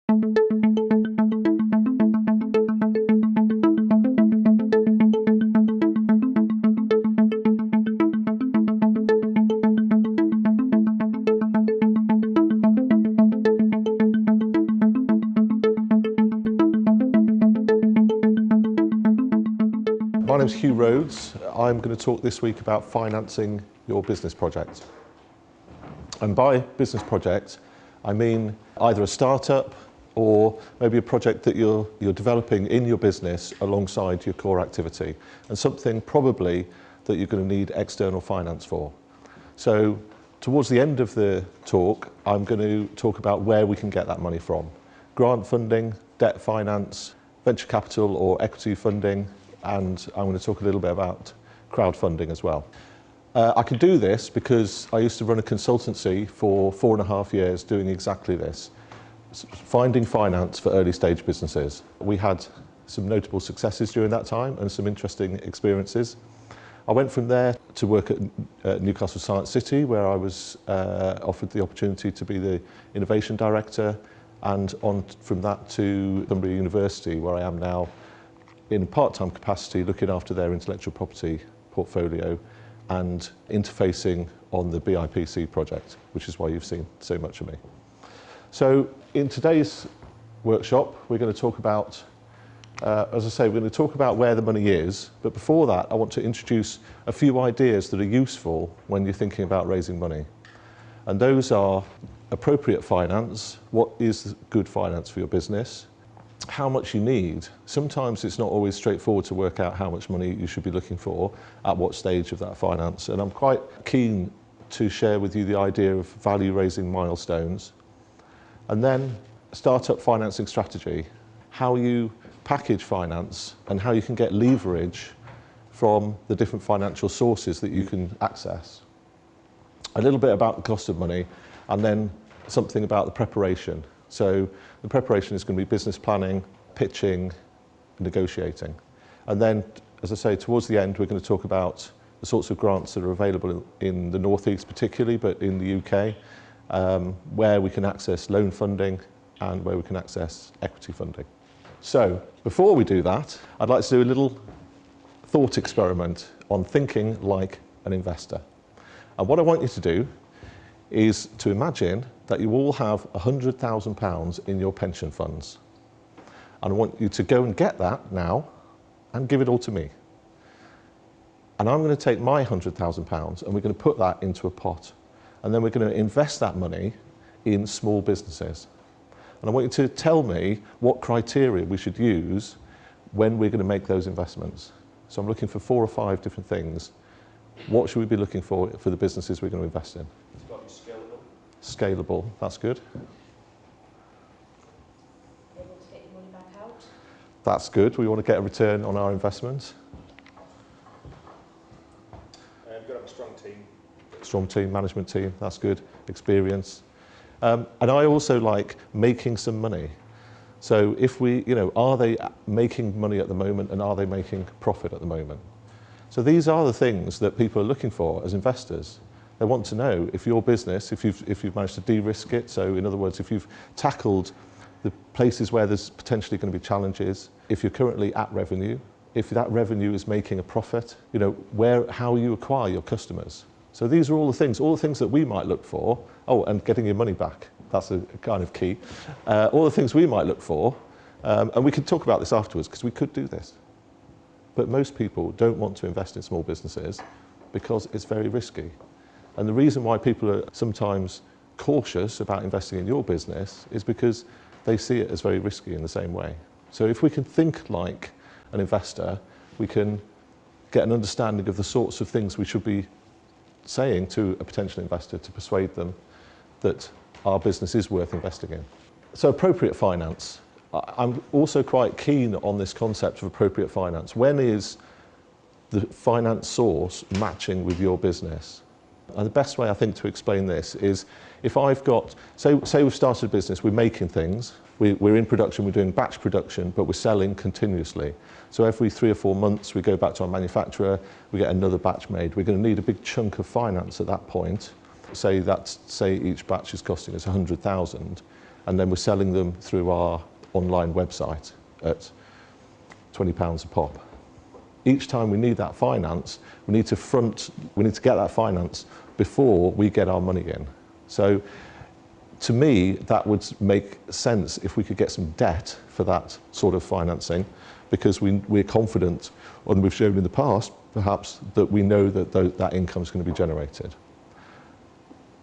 My name's Hugh Rhodes. I'm going to talk this week about financing your business project. And by business project, I mean either a startup or maybe a project that you're developing in your business alongside your core activity, and something probably that you're going to need external finance for. So towards the end of the talk, I'm going to talk about where we can get that money from. Grant funding, debt finance, venture capital or equity funding, and I'm going to talk a little bit about crowdfunding as well. I can do this because I used to run a consultancy for 4.5 years doing exactly this, finding finance for early stage businesses. We had some notable successes during that time and some interesting experiences. I went from there to work at Newcastle Science City, where I was offered the opportunity to be the Innovation Director, and on from that to Northumbria University, where I am now in part-time capacity, looking after their intellectual property portfolio and interfacing on the BIPC project, which is why you've seen so much of me. So in today's workshop, we're going to talk about, as I say, we're going to talk about where the money is, but before that, I want to introduce a few ideas that are useful when you're thinking about raising money. And those are appropriate finance. What is good finance for your business? How much you need. Sometimes it's not always straightforward to work out how much money you should be looking for at what stage of that finance. And I'm quite keen to share with you the idea of value raising milestones. And then startup financing strategy, how you package finance and how you can get leverage from the different financial sources that you can access. A little bit about the cost of money, and then something about the preparation. So the preparation is going to be business planning, pitching, negotiating. And then, as I say, towards the end, we're going to talk about the sorts of grants that are available in the North East particularly, but in the UK, where we can access loan funding and where we can access equity funding. So before we do that, I'd like to do a little thought experiment on thinking like an investor. And what I want you to do is to imagine that you all have £100,000 in your pension funds. And I want you to go and get that now and give it all to me. And I'm going to take my £100,000 and we're going to put that into a pot. And then we're going to invest that money in small businesses. And I want you to tell me what criteria we should use when we're going to make those investments. So I'm looking for 4 or 5 different things. What should we be looking for the businesses we're going to invest in? It's got to be scalable. Scalable, that's good. Able to get your money back out. That's good. We want to get a return on our investment. You've got to have a strong team. Strong team, management team, that's good. Experience. And I also like making some money. So if we, are they making money at the moment and are they making profit at the moment? So these are the things that people are looking for as investors. They want to know if your business, if you've managed to de-risk it, so in other words, if you've tackled the places where there's potentially going to be challenges, if you're currently at revenue, if that revenue is making a profit, how you acquire your customers. So these are all the things that we might look for. Oh, and getting your money back, that's a kind of key. All the things we might look for, and we could talk about this afterwards because we could do this. But most people don't want to invest in small businesses because it's very risky. And the reason why people are sometimes cautious about investing in your business is because they see it as very risky in the same way. So if we can think like an investor, we can get an understanding of the sorts of things we should be saying to a potential investor to persuade them that our business is worth investing in. So appropriate finance. I'm also quite keen on this concept of appropriate finance. When is the finance source matching with your business? And the best way I think to explain this is if I've got, say we've started a business, we're making things, we're in production, we're doing batch production, but we're selling continuously. So every 3 or 4 months we go back to our manufacturer, we get another batch made. We're going to need a big chunk of finance at that point. Say each batch is costing us 100,000. and then we're selling them through our online website at £20 a pop. Each time we need that finance, we need to get that finance before we get our money in. So to me, that would make sense if we could get some debt for that sort of financing, because we're confident, and we've shown in the past, perhaps, that we know that that income is going to be generated.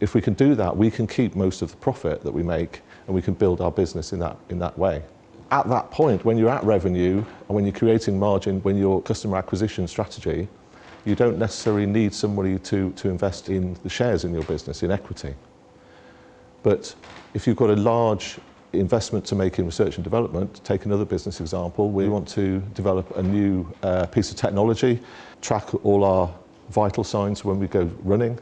If we can do that, we can keep most of the profit that we make, and we can build our business in that way. At that point, when you're at revenue, and when you're creating margin, when your customer acquisition strategy, you don't necessarily need somebody to invest in the shares in your business, in equity. But if you've got a large investment to make in research and development, take another business example, we want to develop a new piece of technology, track all our vital signs when we go running.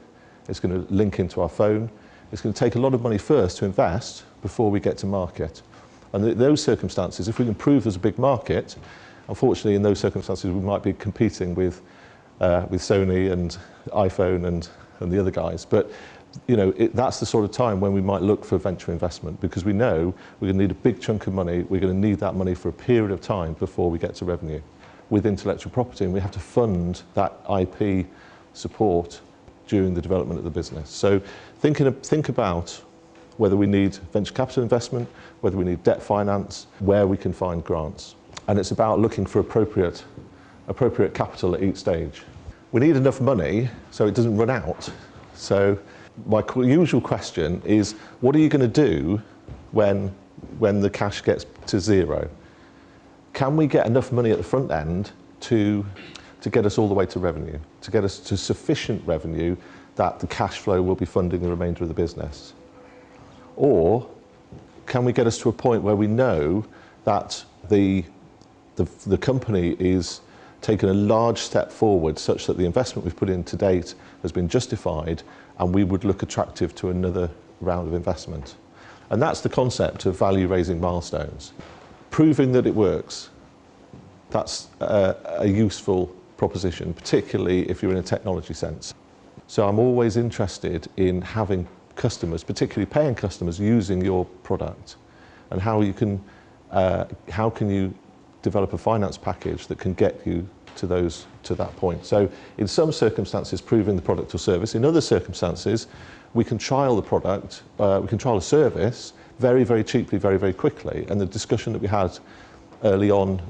It's going to link into our phone. It's going to take a lot of money first to invest before we get to market. And in those circumstances, if we can prove there's a big market, unfortunately in those circumstances we might be competing with Sony and iPhone and the other guys. But you know, that's the sort of time when we might look for venture investment, because we know we're going to need a big chunk of money. We're going to need that money for a period of time before we get to revenue with intellectual property, and we have to fund that IP support during the development of the business. So think about whether we need venture capital investment, whether we need debt finance, where we can find grants. And it's about looking for appropriate capital at each stage. We need enough money so it doesn't run out. So my usual question is, what are you going to do when the cash gets to zero? Can we get enough money at the front end to get us all the way to revenue, to get us to sufficient revenue that the cash flow will be funding the remainder of the business? Or can we get us to a point where we know that the company is taking a large step forward such that the investment we've put in to date has been justified, and we would look attractive to another round of investment? And that's the concept of value-raising milestones. Proving that it works, that's a useful proposition, particularly if you're in a technology sense. So I'm always interested in having customers, particularly paying customers, using your product, and how can you develop a finance package that can get you to that point. So in some circumstances, proving the product or service. In other circumstances, we can trial the product, we can trial a service very, very cheaply, very, very quickly. And the discussion that we had early on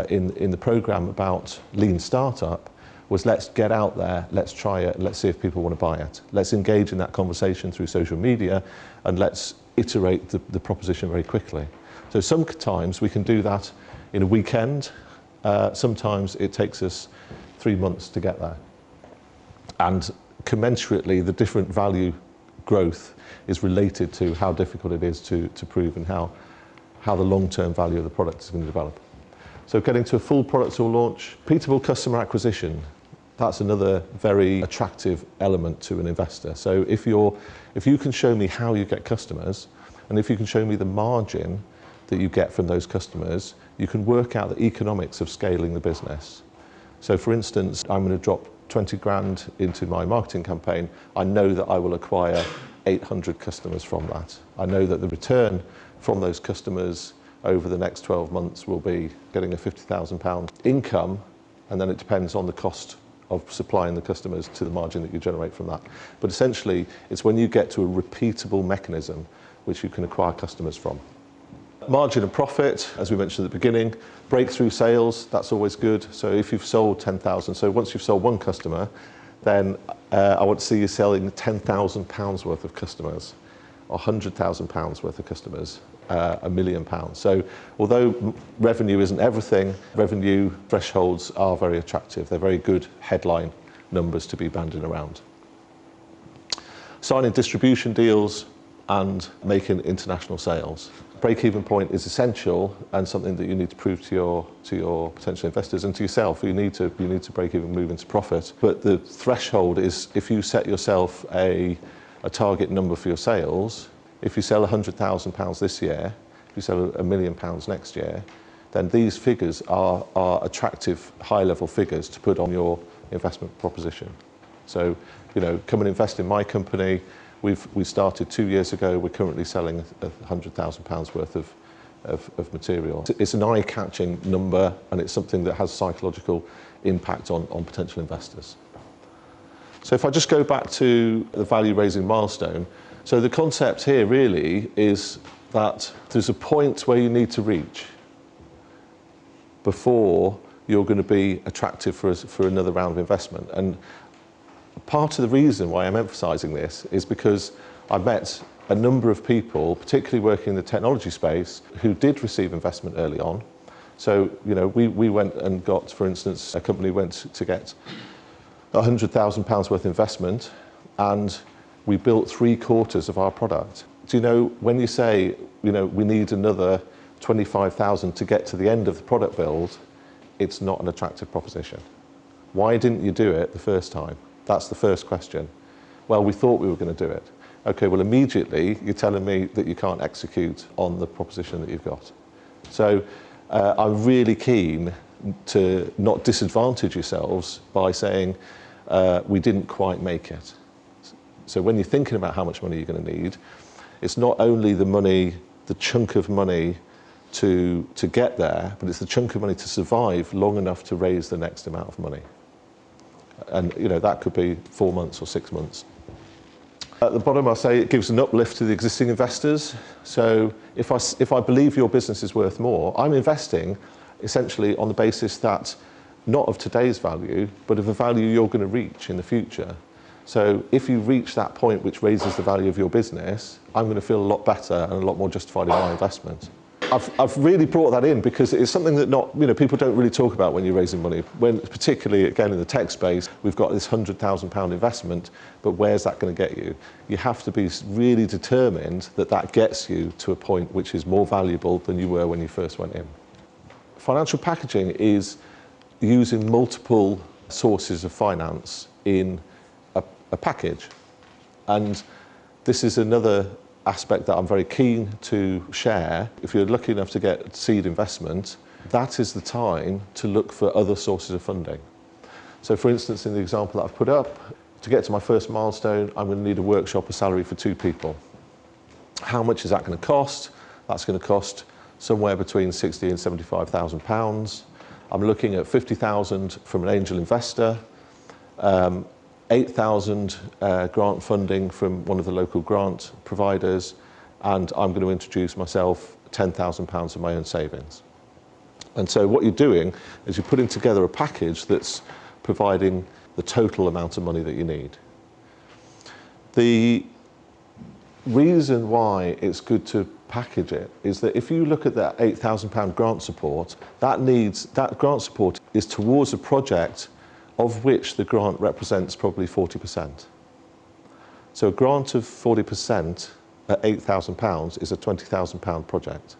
in the program about lean startup was, let's get out there, let's try it, let's see if people want to buy it. Let's engage in that conversation through social media, and let's iterate the proposition very quickly. So sometimes we can do that in a weekend. Sometimes it takes us 3 months to get there. And commensurately, the different value growth is related to how difficult it is to prove, and how the long-term value of the product is going to develop. So getting to a full product or launch, repeatable customer acquisition, that's another very attractive element to an investor. So if you can show me how you get customers, and if you can show me the margin that you get from those customers, you can work out the economics of scaling the business. So for instance, I'm going to drop 20 grand into my marketing campaign. I know that I will acquire 800 customers from that. I know that the return from those customers over the next 12 months will be getting a £50,000 income, and then it depends on the cost of supplying the customers to the margin that you generate from that. But essentially, it's when you get to a repeatable mechanism which you can acquire customers from. Margin and profit, as we mentioned at the beginning. Breakthrough sales, that's always good. So if you've sold 10,000, so once you've sold one customer, then I want to see you selling £10,000 worth of customers, or £100,000 worth of customers, £1 million. So although revenue isn't everything, revenue thresholds are very attractive. They're very good headline numbers to be banding around. Signing distribution deals and making international sales. Break-even point is essential, and something that you need to prove to your potential investors and to yourself. You need to break even, move into profit. But the threshold is, if you set yourself a target number for your sales, if you sell £100,000 this year, if you sell £1 million next year, then these figures are attractive, high-level figures to put on your investment proposition. So, you know, come and invest in my company. We started 2 years ago. We're currently selling £100,000 worth of material. It's an eye-catching number, and it's something that has psychological impact on potential investors. So if I just go back to the value raising milestone, so the concept here really is that there's a point where you need to reach before you're going to be attractive for another round of investment. And part of the reason why I'm emphasising this is because I've met a number of people, particularly working in the technology space, who did receive investment early on. So, you know, we went and got, for instance, a company went to get £100,000 worth of investment, and we built 3/4 of our product. Do you know, when you say, you know, we need another 25,000 to get to the end of the product build, it's not an attractive proposition. Why didn't you do it the first time? That's the first question. Well, we thought we were going to do it. Okay, well, immediately you're telling me that you can't execute on the proposition that you've got. So I'm really keen to not disadvantage yourselves by saying we didn't quite make it. So when you're thinking about how much money you're going to need, it's not only the money, the chunk of money to get there, but it's the chunk of money to survive long enough to raise the next amount of money. And you know, that could be 4 months or 6 months. At the bottom, I say it gives an uplift to the existing investors. So if I believe your business is worth more, I'm investing essentially on the basis that not of today's value, but of a value you're going to reach in the future. So if you reach that point which raises the value of your business, I'm going to feel a lot better and a lot more justified in my investment. I've really brought that in because it's something that people don't really talk about when you're raising money. When, particularly again in the tech space, we've got this £100,000 investment, but where's that going to get you? You have to be really determined that that gets you to a point which is more valuable than you were when you first went in. Financial packaging is using multiple sources of finance in a package, and this is another aspect that I'm very keen to share. If you're lucky enough to get seed investment, that is the time to look for other sources of funding. So for instance, in the example that I've put up, to get to my first milestone, I'm going to need a workshop, a salary for 2 people. How much is that going to cost? That's going to cost somewhere between £60,000 and £75,000. I'm looking at £50,000 from an angel investor, 8,000 grant funding from one of the local grant providers, and I'm going to introduce myself £10,000 of my own savings. And so what you're doing is you're putting together a package that's providing the total amount of money that you need. The reason why it's good to package it is that if you look at that £8,000 grant support, that grant support is towards a project of which the grant represents probably 40%. So a grant of 40% at £8,000 is a £20,000 project.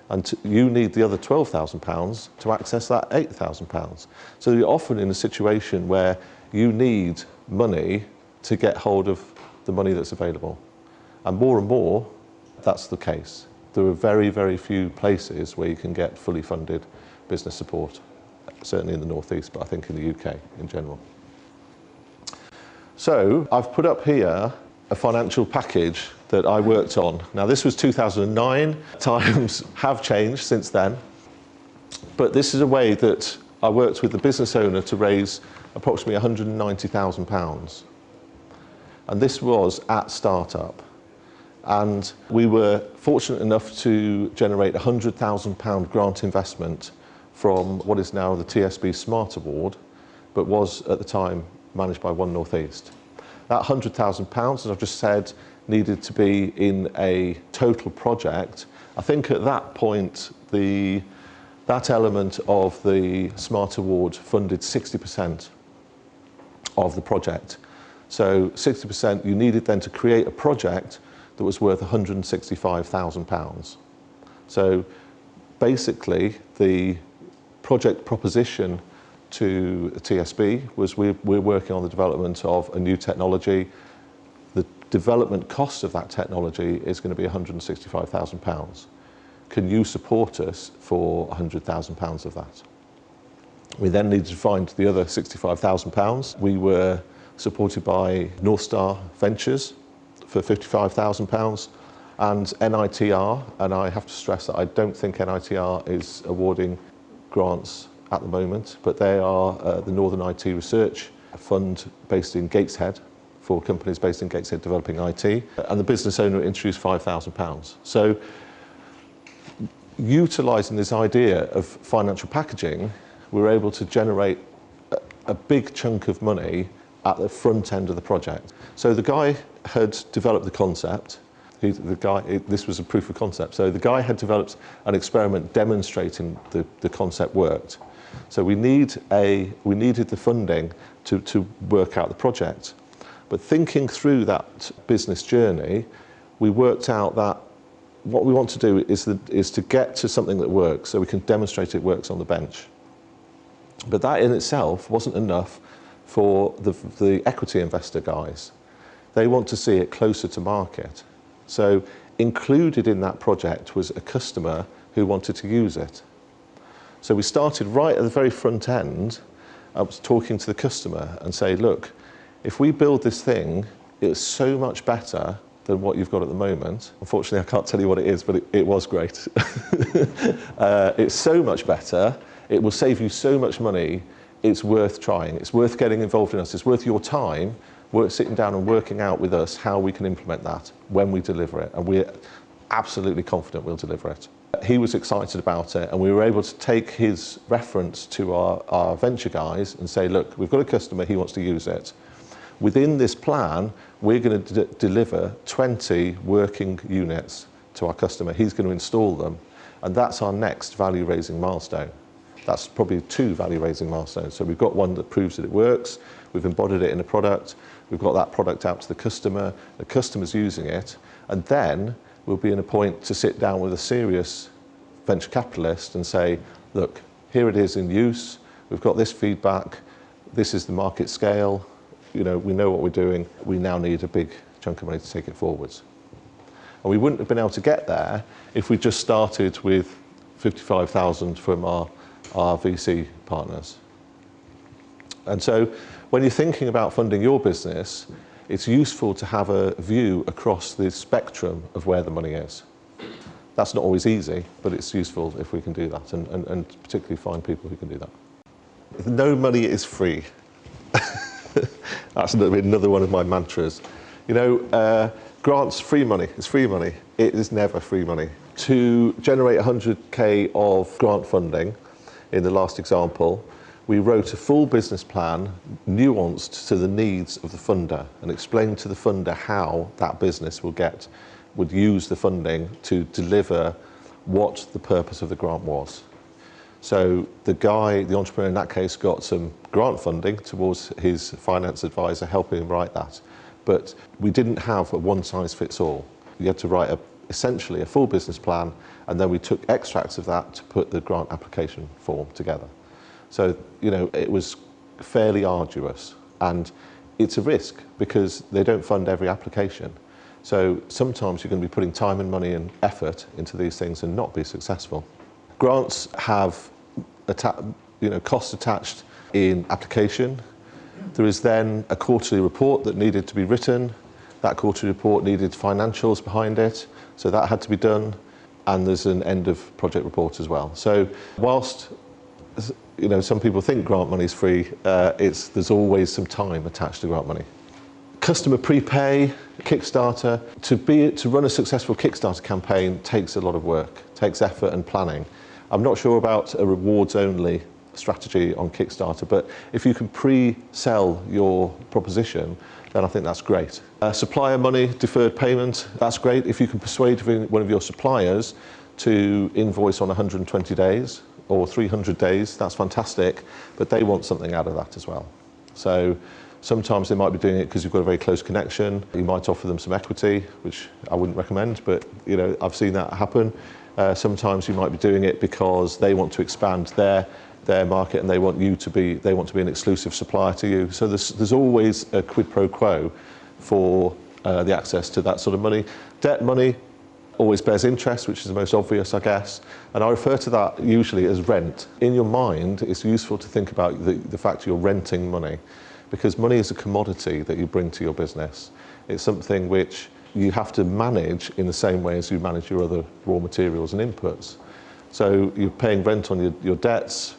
And you need the other £12,000 to access that £8,000. So you're often in a situation where you need money to get hold of the money that's available. And more, that's the case. There are very, very few places where you can get fully funded business support. Certainly in the Northeast, but I think in the UK in general. So I've put up here a financial package that I worked on. Now this was 2009, times have changed since then, but this is a way that I worked with the business owner to raise approximately £190,000. And this was at startup. And we were fortunate enough to generate a £100,000 grant investment from what is now the TSB Smart Award, but was at the time managed by One North East. That £100,000, as I've just said, needed to be in a total project. I think at that point, that element of the Smart Award funded 60% of the project. So 60% you needed then to create a project that was worth £165,000. So basically, the project proposition to TSB was we're working on the development of a new technology. The development cost of that technology is going to be £165,000. Can you support us for £100,000 of that? We then needed to find the other £65,000. We were supported by North Star Ventures for £55,000, and NITR, and I have to stress that I don't think NITR is awarding grants at the moment, but they are the Northern IT Research Fund based in Gateshead, for companies based in Gateshead developing IT, and the business owner introduced £5,000. So utilising this idea of financial packaging, we were able to generate a big chunk of money at the front end of the project. So the guy had developed the concept. This was a proof of concept. So the guy had developed an experiment demonstrating the concept worked. So we needed the funding to work out the project. But thinking through that business journey, we worked out that what we want to do is to get to something that works, so we can demonstrate it works on the bench. But that in itself wasn't enough for the equity investor guys. They want to see it closer to market. So included in that project was a customer who wanted to use it. So we started right at the very front end. I was talking to the customer and say, look, if we build this thing, it's so much better than what you've got at the moment. Unfortunately, I can't tell you what it is, but it was great. It's so much better. It will save you so much money. It's worth trying. It's worth getting involved in us. It's worth your time, sitting down and working out with us how we can implement that when we deliver it. And we're absolutely confident we'll deliver it. He was excited about it, and we were able to take his reference to our venture guys and say, look, we've got a customer, he wants to use it. Within this plan, we're going to deliver 20 working units to our customer. He's going to install them, and that's our next value-raising milestone. That's probably 2 value-raising milestones. So we've got one that proves that it works, we've embodied it in a product, we've got that product out to the customer's using it, and then we'll be in a point to sit down with a serious venture capitalist and say, look, here it is in use, we've got this feedback, this is the market scale, we know what we're doing, we now need a big chunk of money to take it forwards. And we wouldn't have been able to get there if we just started with 55,000 from our VC partners. And so when you're thinking about funding your business, it's useful to have a view across the spectrum of where the money is. That's not always easy, but it's useful if we can do that, and particularly find people who can do that. No money is free. That's another one of my mantras. Grants, free money. It's free money. It is never free money. To generate 100k of grant funding, in the last example, we wrote a full business plan, nuanced to the needs of the funder, and explained to the funder how that business would use the funding to deliver what the purpose of the grant was. So the entrepreneur in that case, got some grant funding towards his finance advisor helping him write that. But we didn't have a one-size-fits-all. You had to write essentially a full business plan, and then we took extracts of that to put the grant application form together. So, it was fairly arduous, and it's a risk because they don't fund every application. So sometimes you're going to be putting time and money and effort into these things and not be successful. Grants have costs attached in application. There is then a quarterly report that needed to be written. That quarterly report needed financials behind it, so that had to be done. And there's an end of project report as well. So whilst some people think grant money is free, there's always some time attached to grant money. Customer prepay, Kickstarter. To run a successful Kickstarter campaign takes a lot of work, takes effort and planning. I'm not sure about a rewards-only strategy on Kickstarter, but if you can pre-sell your proposition, then I think that's great. Supplier money, deferred payment, that's great. If you can persuade one of your suppliers to invoice on 120 days or 300 days, that's fantastic, but they want something out of that as well. So sometimes they might be doing it because you've got a very close connection. You might offer them some equity, which I wouldn't recommend, but I've seen that happen. Sometimes you might be doing it because they want to expand their market and they want to be an exclusive supplier to you. So there's always a quid pro quo for the access to that sort of money. Debt money always bears interest, which is the most obvious, I guess. And I refer to that usually as rent. In your mind, it's useful to think about the fact you're renting money, because money is a commodity that you bring to your business. It's something which you have to manage in the same way as you manage your other raw materials and inputs. So you're paying rent on your debts.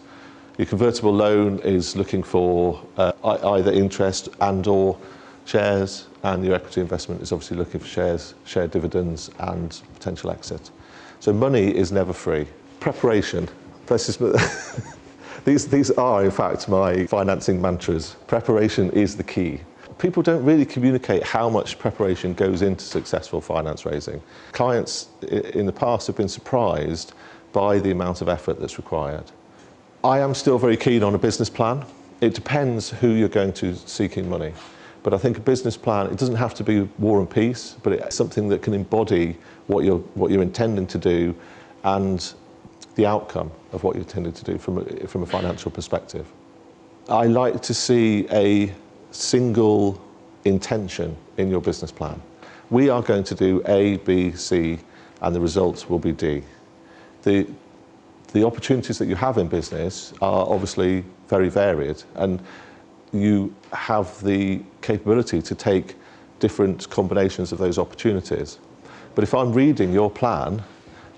Your convertible loan is looking for either interest and or shares, and your equity investment is obviously looking for shares, share dividends and potential exit. So money is never free. Preparation. These are in fact my financing mantras. Preparation is the key. People don't really communicate how much preparation goes into successful finance raising. Clients in the past have been surprised by the amount of effort that's required. I am still very keen on a business plan. It depends who you're going to seeking money. But I think a business plan, it doesn't have to be war and peace, but it's something that can embody what you're intending to do and the outcome of what you're intending to do from a financial perspective. I like to see a single intention in your business plan. We are going to do A, B, C, and the results will be D. The opportunities that you have in business are obviously very varied, and you have the capability to take different combinations of those opportunities. But if I'm reading your plan,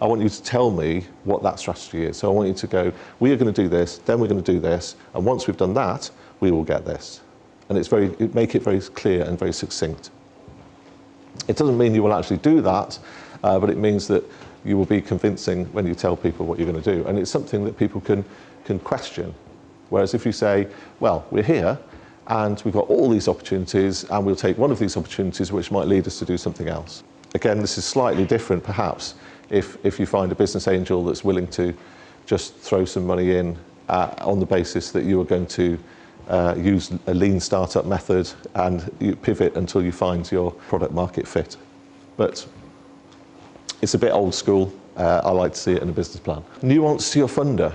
I want you to tell me what that strategy is. So I want you to go, we are going to do this, then we're going to do this, and once we've done that, we will get this. And make it very clear and very succinct. It doesn't mean you will actually do that, but it means that you will be convincing when you tell people what you're going to do. And it's something that people can question. Whereas if you say, well, we're here and we've got all these opportunities and we'll take one of these opportunities which might lead us to do something else. Again, this is slightly different perhaps if you find a business angel that's willing to just throw some money in on the basis that you are going to use a lean startup method and you pivot until you find your product market fit. But it's a bit old school. I like to see it in a business plan. Nuance to your funder.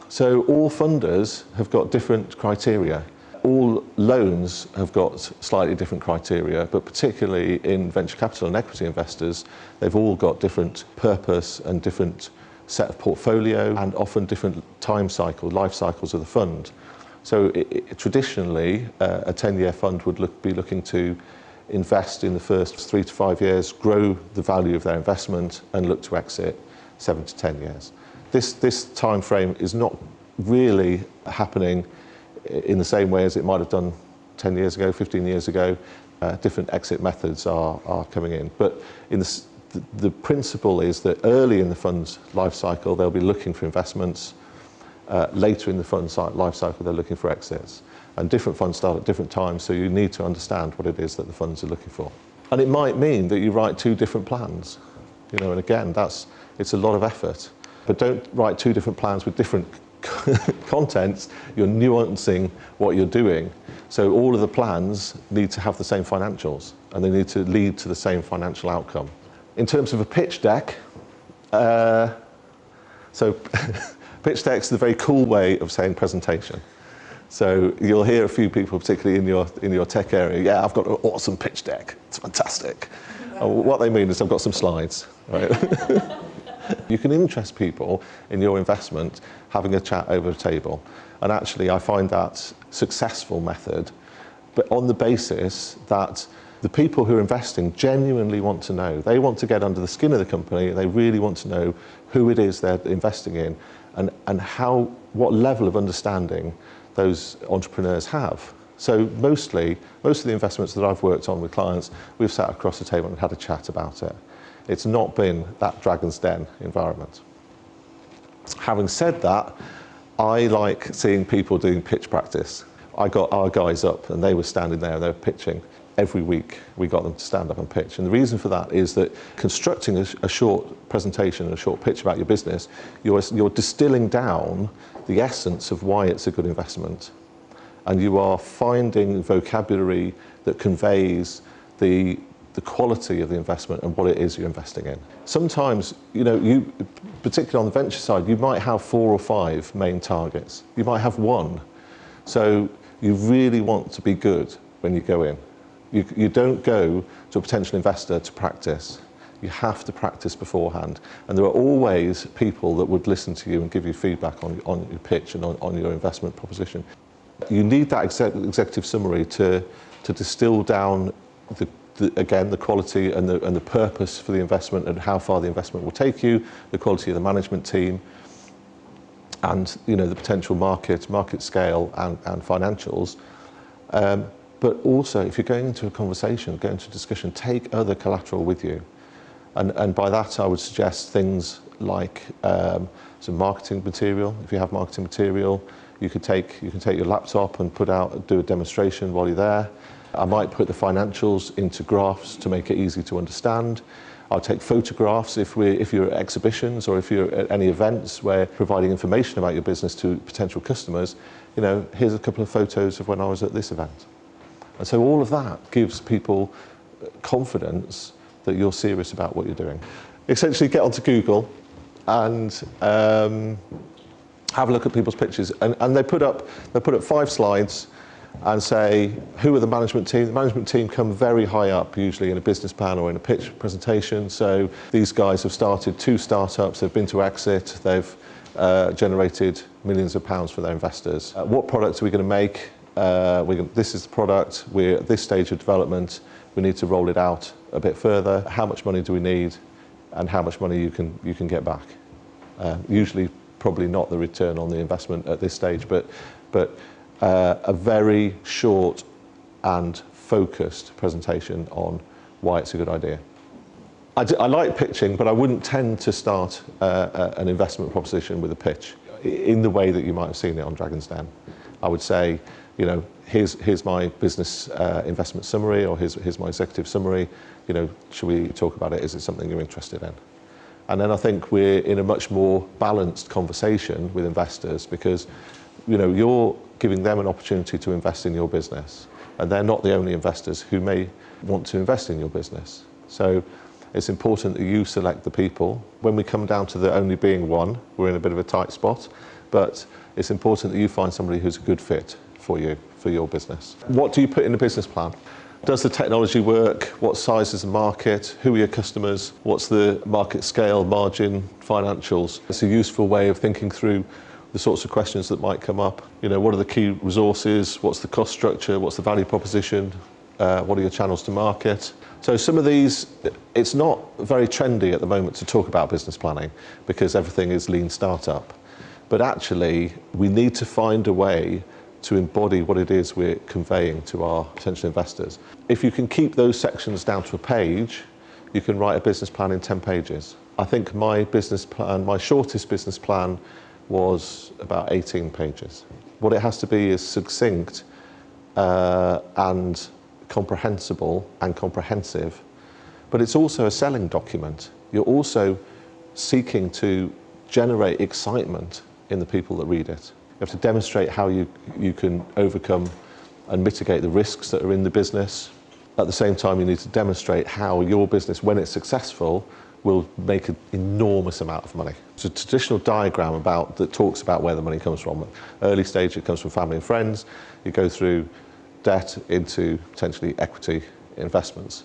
So all funders have got different criteria. All loans have got slightly different criteria, but particularly in venture capital and equity investors, they've all got different purpose and different set of portfolio and often different life cycles of the fund. So traditionally, a 10-year fund would be looking to invest in the first 3 to 5 years, grow the value of their investment and look to exit 7 to 10 years. This time frame is not really happening in the same way as it might have done 10 years ago, 15 years ago. Different exit methods are coming in. But the principle is that early in the fund's life cycle, they'll be looking for investments. Later in the fund life cycle, they're looking for exits. And different funds start at different times, so you need to understand what it is that the funds are looking for. And it might mean that you write 2 different plans. And again, it's a lot of effort. But don't write 2 different plans with different contents. You're nuancing what you're doing. So all of the plans need to have the same financials, and they need to lead to the same financial outcome. In terms of a pitch deck, pitch deck's is a very cool way of saying presentation. So you'll hear a few people, particularly in your tech area, yeah, I've got an awesome pitch deck. It's fantastic. What they mean is I've got some slides. Right? You can interest people in your investment having a chat over a table. And actually, I find that successful method, but on the basis that the people who are investing genuinely want to know. They want to get under the skin of the company. They really want to know who it is they're investing in and what level of understanding those entrepreneurs have. So most of the investments that I've worked on with clients, we've sat across the table and had a chat about it. It's not been that Dragon's Den environment. Having said that, I like seeing people doing pitch practice. I got our guys up and they were standing there and they were pitching. Every week we got them to stand up and pitch. And the reason for that is that constructing a short presentation, a short pitch about your business, you're distilling down the essence of why it's a good investment. And you are finding vocabulary that conveys the quality of the investment and what it is you're investing in. Sometimes, particularly on the venture side, you might have 4 or 5 main targets. You might have 1. So you really want to be good when you go in. You don't go to a potential investor to practice. You have to practice beforehand. And there are always people that would listen to you and give you feedback on your pitch and on your investment proposition. You need that executive summary to distill down again, the quality and the purpose for the investment and how far the investment will take you, the quality of the management team, and the potential market scale and financials. But also, if you're going into a conversation, going into a discussion, take other collateral with you. And by that, I would suggest things like some marketing material. If you have marketing material, you can take your laptop and do a demonstration while you're there. I might put the financials into graphs to make it easy to understand. I'll take photographs if you're at exhibitions or if you're at any events where providing information about your business to potential customers. Here's a couple of photos of when I was at this event. And so all of that gives people confidence that you're serious about what you're doing. Essentially, get onto Google and have a look at people's pictures. And they put up 5 slides and say, who are the management team? The management team come very high up, usually in a business plan or in a pitch presentation. So these guys have started 2 startups, they've been to exit, they've generated millions of pounds for their investors. What product are we going to make? This is the product, we're at this stage of development, we need to roll it out a bit further. How much money do we need and how much money you can get back? Usually probably not the return on the investment at this stage, but a very short and focused presentation on why it's a good idea. I like pitching, but I wouldn't tend to start an investment proposition with a pitch in the way that you might have seen it on Dragon's Den. I would say, here's my business investment summary, or here's my executive summary. Should we talk about it? Is it something you're interested in? And then I think we're in a much more balanced conversation with investors because, you're giving them an opportunity to invest in your business, and they're not the only investors who may want to invest in your business. So it's important that you select the people. When we come down to there only being one, we're in a bit of a tight spot, but it's important that you find somebody who's a good fit for you, for your business. What do you put in the business plan? Does the technology work? What size is the market? Who are your customers? What's the market scale, margin, financials? It's a useful way of thinking through the sorts of questions that might come up. What are the key resources? What's the cost structure? What's the value proposition? What are your channels to market? So some of these, it's not very trendy at the moment to talk about business planning because everything is lean startup. But actually, we need to find a way to embody what it is we're conveying to our potential investors. If you can keep those sections down to a page, you can write a business plan in 10 pages. I think my business plan, my shortest business plan was about 18 pages. What it has to be is succinct and comprehensible and comprehensive, but it's also a selling document. You're also seeking to generate excitement in the people that read it. You have to demonstrate how you can overcome and mitigate the risks that are in the business. At the same time, you need to demonstrate how your business, when it's successful, will make an enormous amount of money. It's a traditional diagram that talks about where the money comes from. Early stage, it comes from family and friends. You go through debt into potentially equity investments.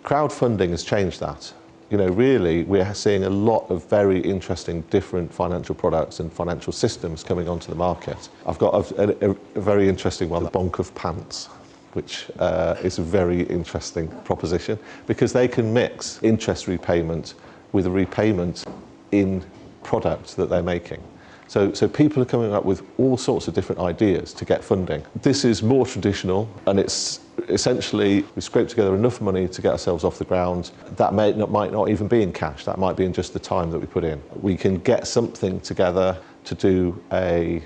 Crowdfunding has changed that. Really, we're seeing a lot of very interesting different financial products and financial systems coming onto the market. I've got a very interesting one, the Bonk of Pants, which is a very interesting proposition because they can mix interest repayment with a repayment in product that they're making. So people are coming up with all sorts of different ideas to get funding. This is more traditional, and it's essentially we scrape together enough money to get ourselves off the ground. That might not even be in cash. That might be in just the time that we put in. We can get something together to do a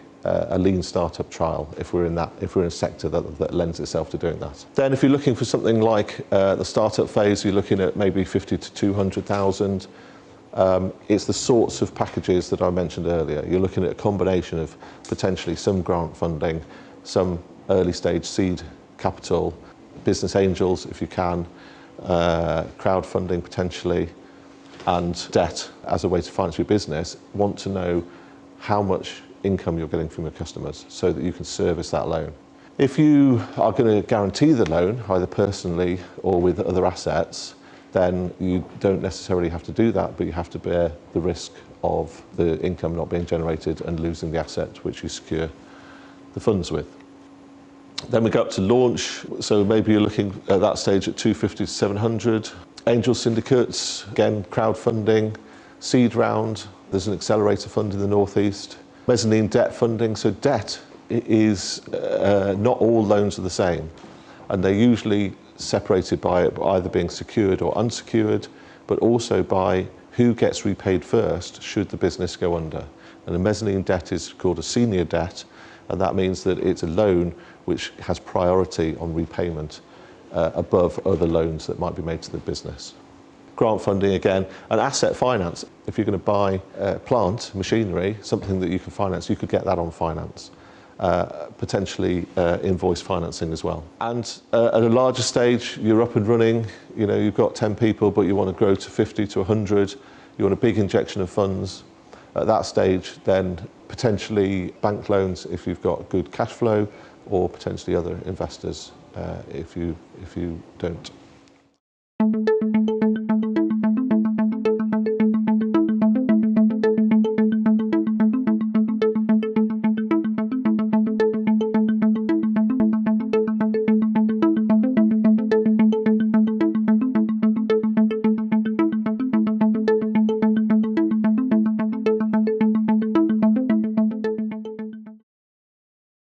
lean startup trial if we're in a sector that lends itself to doing that. Then if you're looking for something like the startup phase, you're looking at maybe 50 to 200,000. It's the sorts of packages that I mentioned earlier. You're looking at a combination of potentially some grant funding, some early stage seed capital, business angels if you can, crowdfunding potentially, and debt as a way to finance your business. Want to know how much income you're getting from your customers so that you can service that loan. If you are going to guarantee the loan, either personally or with other assets, then you don't necessarily have to do that, but you have to bear the risk of the income not being generated and losing the asset which you secure the funds with. Then we go up to launch, so maybe you're looking at that stage at 250 to 700. Angel syndicates, again, crowdfunding, seed round, there's an accelerator fund in the Northeast. Mezzanine debt funding, so debt is, not all loans are the same, and they're usually separated by either being secured or unsecured, but also by who gets repaid first should the business go under. And a mezzanine debt is called a senior debt, and that means that it's a loan which has priority on repayment above other loans that might be made to the business. Grant funding again, and asset finance. If you're going to buy plant, machinery, something that you can finance, you could get that on finance. Potentially invoice financing as well. And at a larger stage, you're up and running, you know, you've got 10 people, but you want to grow to 50 to 100, you want a big injection of funds. At that stage, then potentially bank loans if you've got good cash flow, or potentially other investors if you don't.